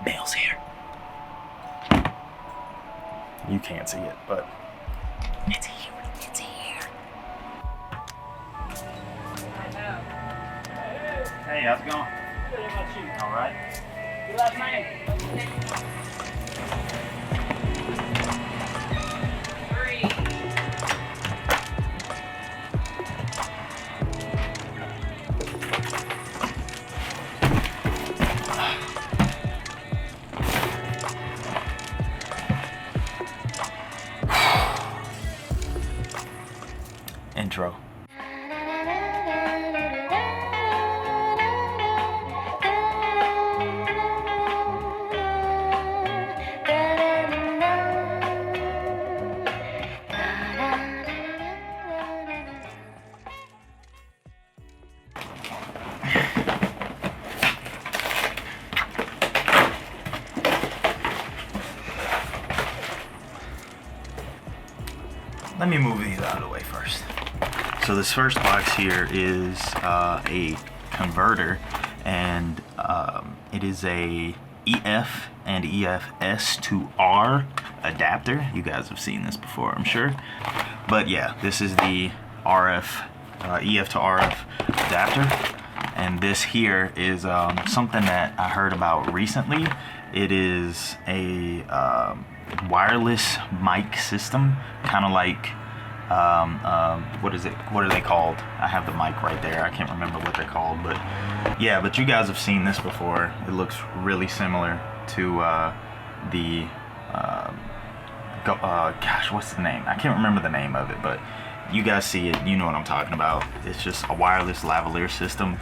Mail's here. You can't see it, but it's here. It's here. Hey, how's it going? Good, how about you? All right. Your last name? 3. Intro. Let me move these out of the way first. So this first box here is a converter, and it is a EF and EFS to R adapter. You guys have seen this before, I'm sure. But yeah, this is the RF, EF to RF adapter. And this here is something that I heard about recently. It is a wireless mic system, kind of like what are they called? I have the mic right there. I can't remember what they're called, but yeah, but you guys have seen this before. It looks really similar to gosh, what's the name? I can't remember the name of it, but you guys see it, you know what I'm talking about. It's just a wireless lavalier system,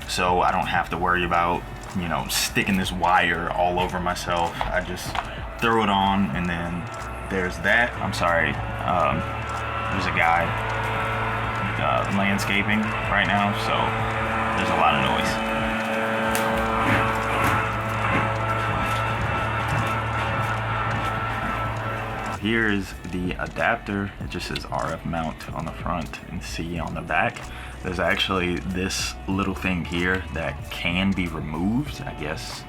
so I don't have to worry about, you know, sticking this wire all over myself. I just throw it on, and then there's that. I'm sorry, there's a guy landscaping right now, so there's a lot of noise. Here is the adapter. It just says RF mount on the front and C on the back. There's actually this little thing here that can be removed, I guess.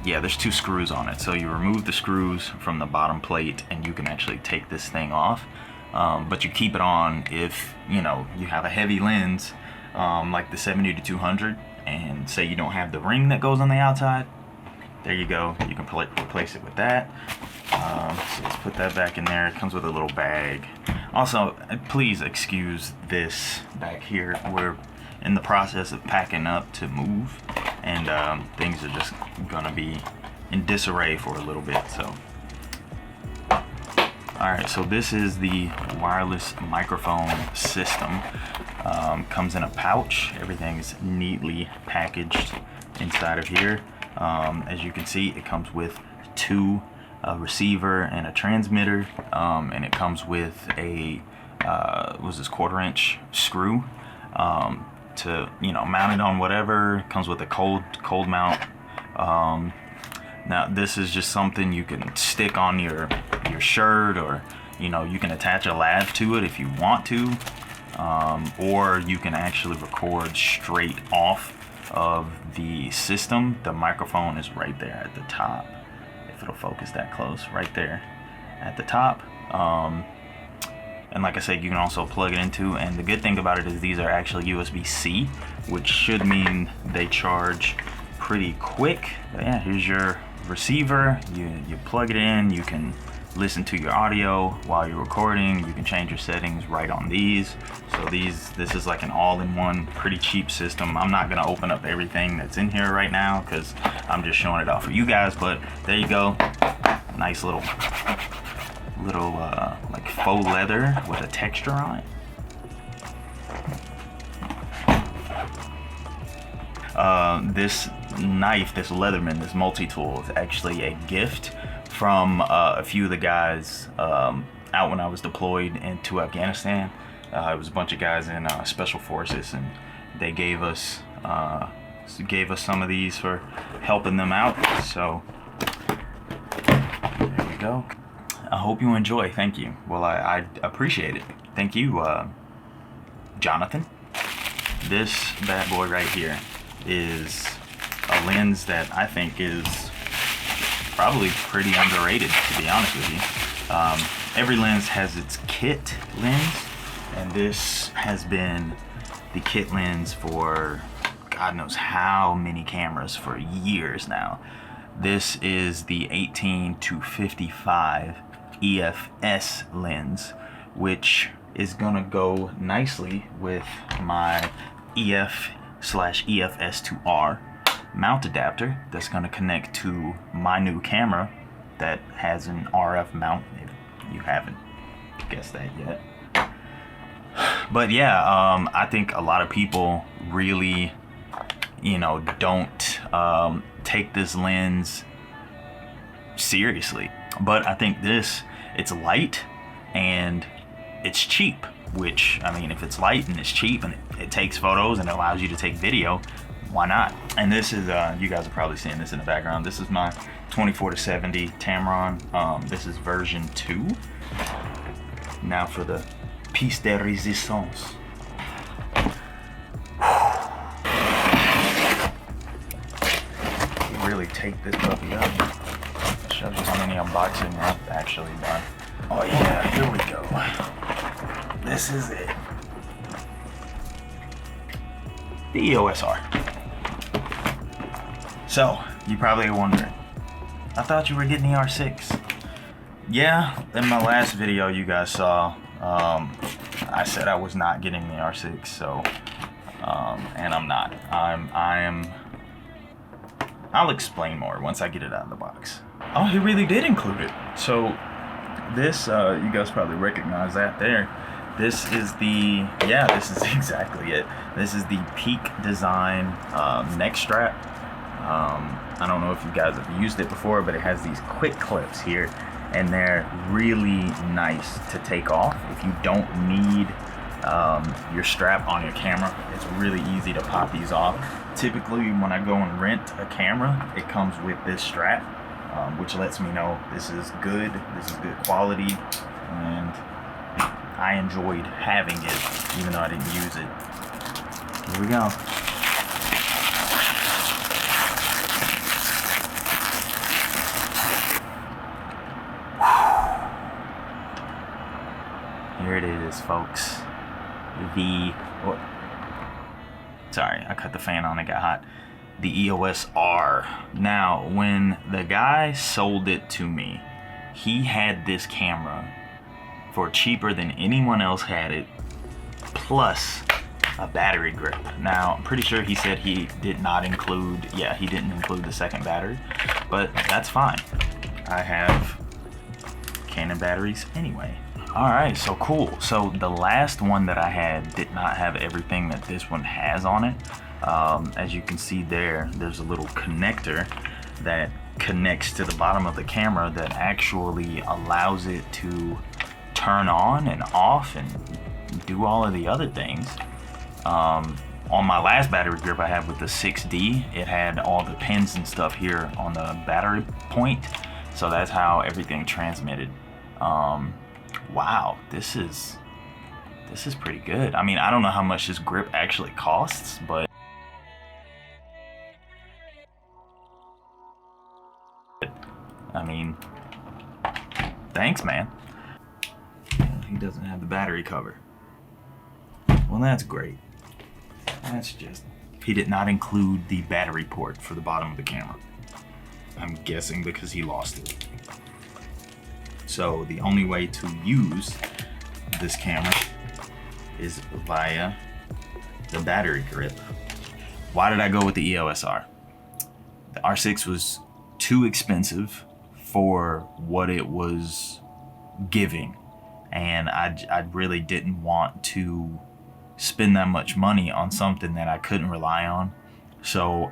Yeah, there's 2 screws on it, so you remove the screws from the bottom plate and you can actually take this thing off, but you keep it on if, you know, you have a heavy lens like the 70-200, and say you don't have the ring that goes on the outside. There you go, you can replace it with that. So let's put that back in there. It comes with a little bag. Also, please excuse this back here. We're in the process of packing up to move, and things are just gonna be in disarray for a little bit. So alright, so this is the wireless microphone system. Comes in a pouch. Everything's neatly packaged inside of here. As you can see, it comes with 2 receiver and a transmitter, and it comes with a was this 1/4-inch screw to, you know, mount it on whatever. It comes with a cold mount. Now this is just something you can stick on your shirt, or, you know, you can attach a lav to it if you want to, or you can actually record straight off of the system. The microphone is right there at the top, if it'll focus that close, right there at the top. And like I said, you can also plug it into, and the good thing about it is these are actually USB-C, which should mean they charge pretty quick. But yeah, here's your receiver. You plug it in, you can listen to your audio while you're recording. You can change your settings right on these. So this is like an all-in-one, pretty cheap system. I'm not gonna open up everything that's in here right now because I'm just showing it off for you guys, but there you go. Nice little like faux leather with a texture on it. This knife, this Leatherman, this multi-tool, is actually a gift from a few of the guys out when I was deployed into Afghanistan. It was a bunch of guys in special forces, and they gave us some of these for helping them out. So there we go. I hope you enjoy. Thank you. Well, I appreciate it. Thank you, Jonathan. This bad boy right here is a lens that I think is probably pretty underrated, to be honest with you. Every lens has its kit lens, and this has been the kit lens for God knows how many cameras for years now. This is the 18-55 EFS lens, which is gonna go nicely with my EF/EFS2R mount adapter that's gonna connect to my new camera that has an RF mount, if you haven't guessed that yet. But yeah, I think a lot of people really, you know, don't take this lens seriously. But I think it's light and it's cheap, which, I mean, if it's light and it's cheap and it takes photos and it allows you to take video, why not? And this is, you guys are probably seeing this in the background. This is my 24-70 Tamron. This is version 2. Now for the Pièce de Résistance. Really take this puppy up. I'll show you how many unboxing I've actually done. Oh yeah, here we go. This is it. The EOS R. So, you probably are wondering, I thought you were getting the R6. Yeah, in my last video you guys saw, I said I was not getting the R6, so, and I'm not. I'll explain more once I get it out of the box. Oh, he really did include it. So this, you guys probably recognize that there. This is the, yeah, this is exactly it. This is the Peak Design neck strap. I don't know if you guys have used it before, but it has these quick clips here, and they're really nice to take off. If you don't need your strap on your camera, it's really easy to pop these off. Typically, when I go and rent a camera, it comes with this strap, which lets me know this is good quality, and I enjoyed having it, even though I didn't use it. Here we go. Here it is, folks. Sorry, I cut the fan on, it got hot. The EOS R. Now, when the guy sold it to me, he had this camera for cheaper than anyone else had it, plus a battery grip. Now, I'm pretty sure he said he did not include, yeah, he didn't include the second battery, but that's fine. I have Canon batteries anyway. Alright, so cool. So the last one that I had did not have everything that this one has on it. As you can see there's a little connector that connects to the bottom of the camera that actually allows it to turn on and off and do all of the other things. On my last battery grip I had with the 6D, it had all the pins and stuff here on the battery point, so that's how everything transmitted. Wow, this is pretty good. I mean, I don't know how much this grip actually costs, but I mean, thanks, man. He doesn't have the battery cover. Well, that's great. That's just, he did not include the battery port for the bottom of the camera. I'm guessing because he lost it. So the only way to use this camera is via the battery grip. Why did I go with the EOS R? The R6 was too expensive for what it was giving, and I really didn't want to spend that much money on something that I couldn't rely on, so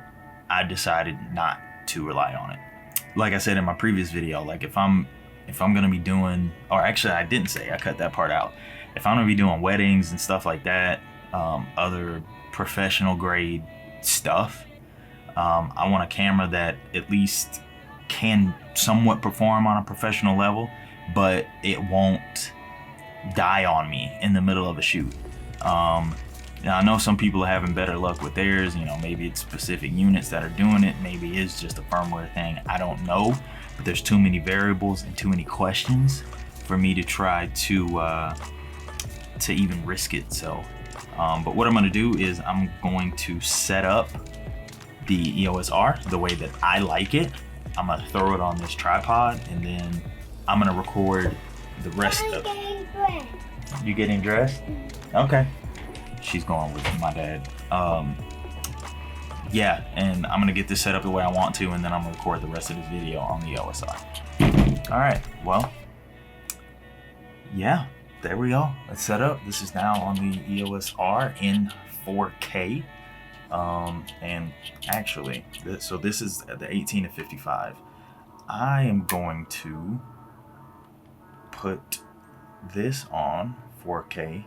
I decided not to rely on it. Like I said in my previous video, like if I'm gonna be doing, or actually I didn't say, I cut that part out. If I'm gonna be doing weddings and stuff like that, other professional grade stuff, I want a camera that at least can somewhat perform on a professional level, but it won't die on me in the middle of a shoot. Now, I know some people are having better luck with theirs. You know, maybe it's specific units that are doing it. Maybe it's just a firmware thing. I don't know. But there's too many variables and too many questions for me to try to even risk it. So, but what I'm going to do is I'm going to set up the EOS R the way that I like it. I'm going to throw it on this tripod, and then I'm going to record the rest of it. You getting dressed? Okay. She's going with my dad. Yeah, and I'm gonna get this set up the way I want to, and then I'm gonna record the rest of this video on the EOS R. All right, well, yeah, there we go. It's set up. This is now on the EOS R in 4K. And actually, so this is the 18 to 55. I am going to put this on 4K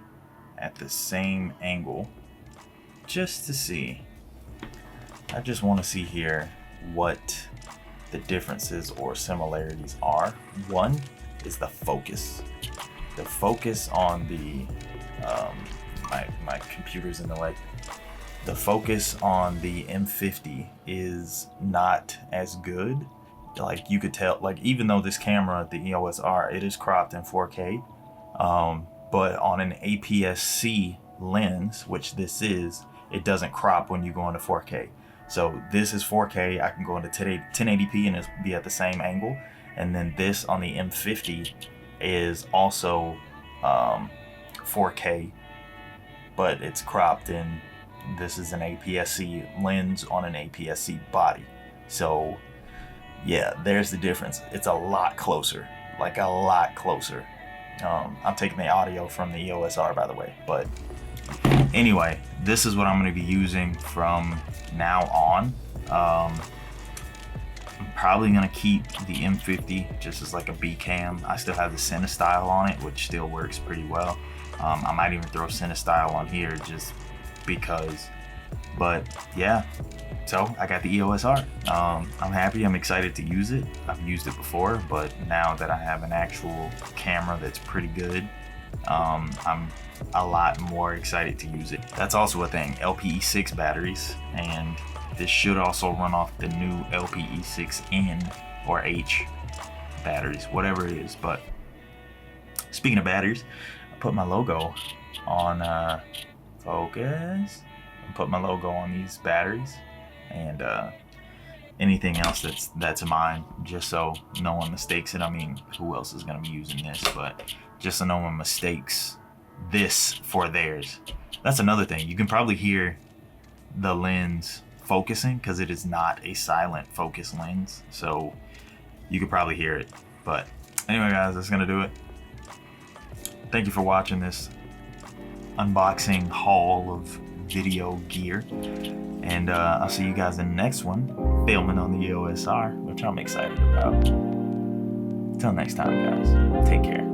at the same angle just to see. I just want to see here what the differences or similarities are. One is the focus. The focus on the my computer's in the way. The focus on the M50 is not as good. Like you could tell, like even though this camera, the EOS R, it is cropped in 4K, but on an APS-C lens, which this is, it doesn't crop when you go into 4K. So this is 4K. I can go into 1080p and it'll be at the same angle. And then this on the M50 is also 4K, but it's cropped in. This is an APS-C lens on an APS-C body. So yeah, there's the difference. It's a lot closer, like a lot closer. I'm taking the audio from the EOS R, by the way. But anyway, this is what I'm going to be using from now on. I'm probably going to keep the M50 just as like a B cam. I still have the CineStyle on it, which still works pretty well. I might even throw CineStyle on here just because. But yeah, so I got the EOS R. I'm happy. I'm excited to use it. I've used it before, but now that I have an actual camera that's pretty good, I'm a lot more excited to use it. That's also a thing, LPE6 batteries, and this should also run off the new LPE6N or H batteries, whatever it is. But speaking of batteries, I put my logo on focus. I put my logo on these batteries, and anything else that's mine, just so no one mistakes it. I mean, who else is gonna be using this? But just so no one mistakes this for theirs. That's another thing. You can probably hear the lens focusing because it is not a silent focus lens, so you could probably hear it. But anyway, guys, that's gonna do it. Thank you for watching this unboxing haul of video gear, and I'll see you guys in the next one, filming on the EOS R, which I'm excited about. Till next time, guys, take care.